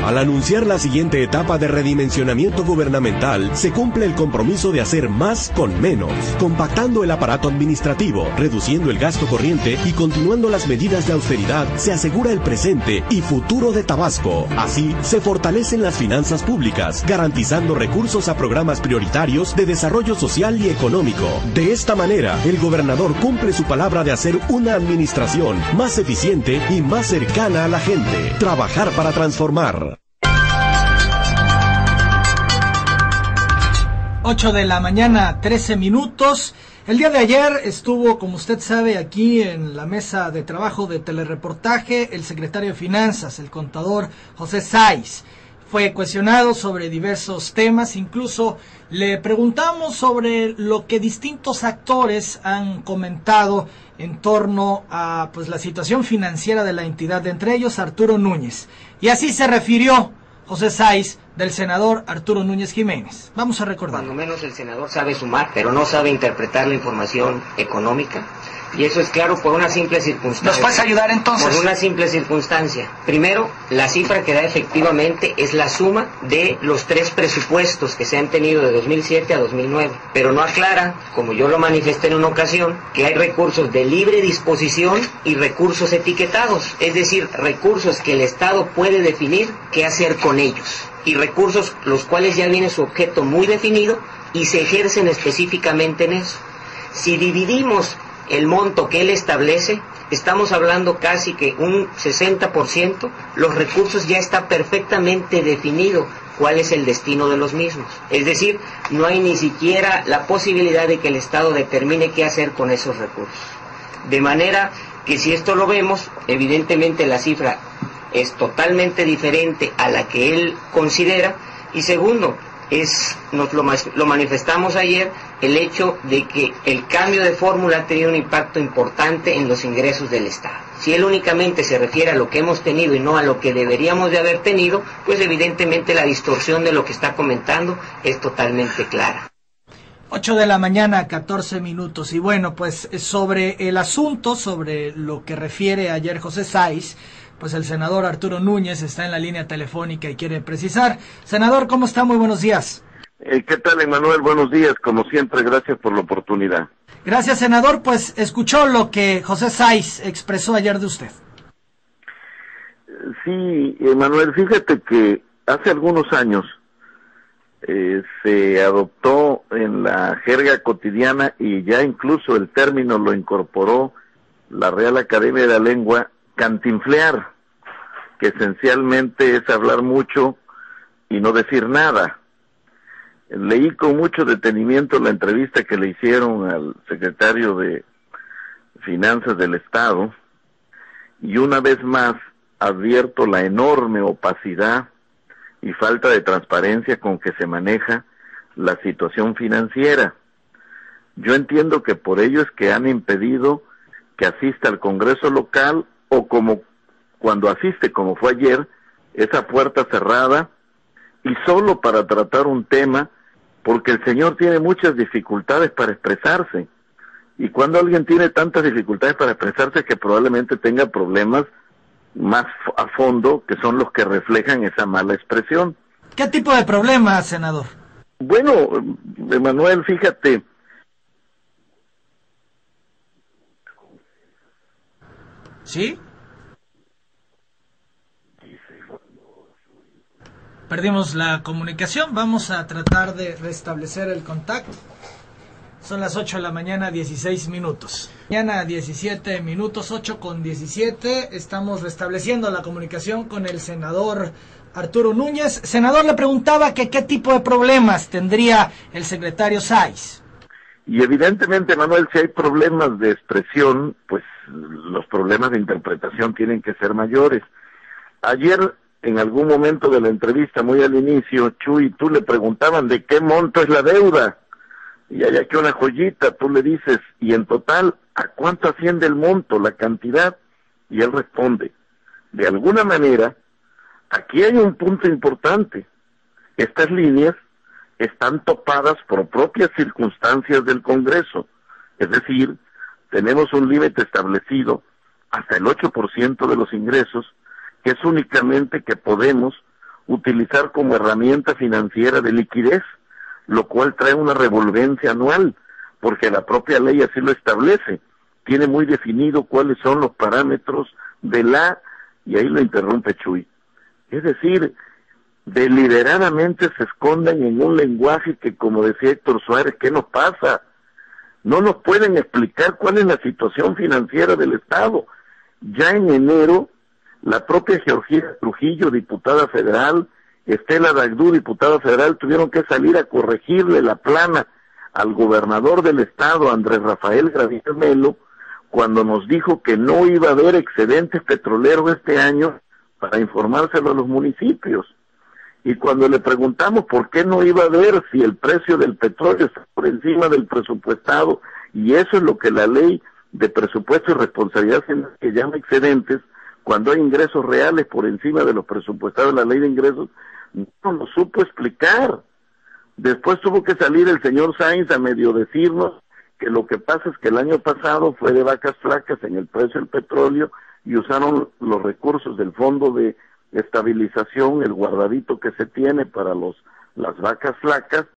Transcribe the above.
Al anunciar la siguiente etapa de redimensionamiento gubernamental, se cumple el compromiso de hacer más con menos, compactando el aparato administrativo, reduciendo el gasto corriente y continuando las medidas de austeridad. Se asegura el presente y futuro de Tabasco. Así, se fortalecen las finanzas públicas, garantizando recursos a programas prioritarios de desarrollo social y económico. De esta manera, el gobernador cumple su palabra de hacer una administración más eficiente y más cercana a la gente. Trabajar para transformar. 8 de la mañana, 13 minutos. El día de ayer estuvo, como usted sabe, aquí en la mesa de trabajo de Telereportaje, el secretario de Finanzas, el contador José Sáiz. Fue cuestionado sobre diversos temas, incluso le preguntamos sobre lo que distintos actores han comentado en torno a la situación financiera de la entidad, entre ellos Arturo Núñez. Y así se refirió José Sáiz del senador Arturo Núñez Jiménez. Vamos a recordar. Cuando menos el senador sabe sumar, pero no sabe interpretar la información económica. Y eso es claro por una simple circunstancia. ¿Nos puedes ayudar entonces? Por una simple circunstancia. Primero, la cifra que da efectivamente es la suma de los 3 presupuestos que se han tenido de 2007 a 2009. Pero no aclara, como yo lo manifesté en una ocasión, que hay recursos de libre disposición y recursos etiquetados. Es decir, recursos que el Estado puede definir qué hacer con ellos. Y recursos los cuales ya viene su objeto muy definido y se ejercen específicamente en eso. Si dividimos el monto que él establece, estamos hablando casi que un 60%, los recursos ya está perfectamente definido cuál es el destino de los mismos. Es decir, no hay ni siquiera la posibilidad de que el Estado determine qué hacer con esos recursos. De manera que si esto lo vemos, evidentemente la cifra es totalmente diferente a la que él considera. Y segundo, nos lo manifestamos ayer, el hecho de que el cambio de fórmula ha tenido un impacto importante en los ingresos del Estado. Si él únicamente se refiere a lo que hemos tenido y no a lo que deberíamos de haber tenido, pues evidentemente la distorsión de lo que está comentando es totalmente clara. 8 de la mañana, 14 minutos. Y bueno, pues sobre el asunto, sobre lo que refiere ayer José Sáiz, pues el senador Arturo Núñez está en la línea telefónica y quiere precisar. Senador, ¿cómo está? Muy buenos días. ¿Qué tal, Emanuel? Buenos días, como siempre, gracias por la oportunidad. Gracias, senador. Pues escuchó lo que José Sáiz expresó ayer de usted. Sí, Emanuel, fíjate que hace algunos años se adoptó en la jerga cotidiana y ya incluso el término lo incorporó la Real Academia de la Lengua, cantinflear, que esencialmente es hablar mucho y no decir nada. Leí con mucho detenimiento la entrevista que le hicieron al secretario de Finanzas del Estado y una vez más advierto la enorme opacidad y falta de transparencia con que se maneja la situación financiera. Yo entiendo que por ello es que han impedido que asista al Congreso local o como cuando asiste, como fue ayer, esa puerta cerrada y solo para tratar un tema, porque el señor tiene muchas dificultades para expresarse. Y cuando alguien tiene tantas dificultades para expresarse, que probablemente tenga problemas más a fondo, que son los que reflejan esa mala expresión. ¿Qué tipo de problemas, senador? Bueno, Emanuel, fíjate. ¿Sí? Perdimos la comunicación, vamos a tratar de restablecer el contacto. Son las 8 de la mañana, 16 minutos. Mañana 17 minutos, 8:17. Estamos restableciendo la comunicación con el senador Arturo Núñez. Senador, le preguntaba que qué tipo de problemas tendría el secretario Sáiz. Y evidentemente, Manuel, si hay problemas de expresión, pues los problemas de interpretación tienen que ser mayores. Ayer, en algún momento de la entrevista, muy al inicio, Chuy, tú le preguntaban de qué monto es la deuda. Y hay aquí una joyita, tú le dices, y en total, ¿a cuánto asciende el monto, la cantidad? Y él responde, de alguna manera, aquí hay un punto importante. Estas líneas están topadas por propias circunstancias del Congreso. Es decir, tenemos un límite establecido hasta el 8% de los ingresos, que es únicamente que podemos utilizar como herramienta financiera de liquidez, lo cual trae una revolvencia anual, porque la propia ley así lo establece. Tiene muy definido cuáles son los parámetros de y ahí lo interrumpe Chuy. Es decir, deliberadamente se esconden en un lenguaje que, como decía Héctor Suárez, ¿qué nos pasa? No nos pueden explicar cuál es la situación financiera del Estado. Ya en enero, la propia Georgina Trujillo, diputada federal, Estela Dagdú, diputada federal, tuvieron que salir a corregirle la plana al gobernador del Estado, Andrés Rafael Gravier Melo, cuando nos dijo que no iba a haber excedentes petroleros este año para informárselo a los municipios. Y cuando le preguntamos por qué no iba a haber si el precio del petróleo está por encima del presupuestado, y eso es lo que la ley de presupuesto y responsabilidad que llama excedentes, cuando hay ingresos reales por encima de los presupuestados de la ley de ingresos, no lo supo explicar. Después tuvo que salir el señor Sainz a medio decirnos que lo que pasa es que el año pasado fue de vacas flacas en el precio del petróleo y usaron los recursos del fondo de estabilización, el guardadito que se tiene para las vacas flacas,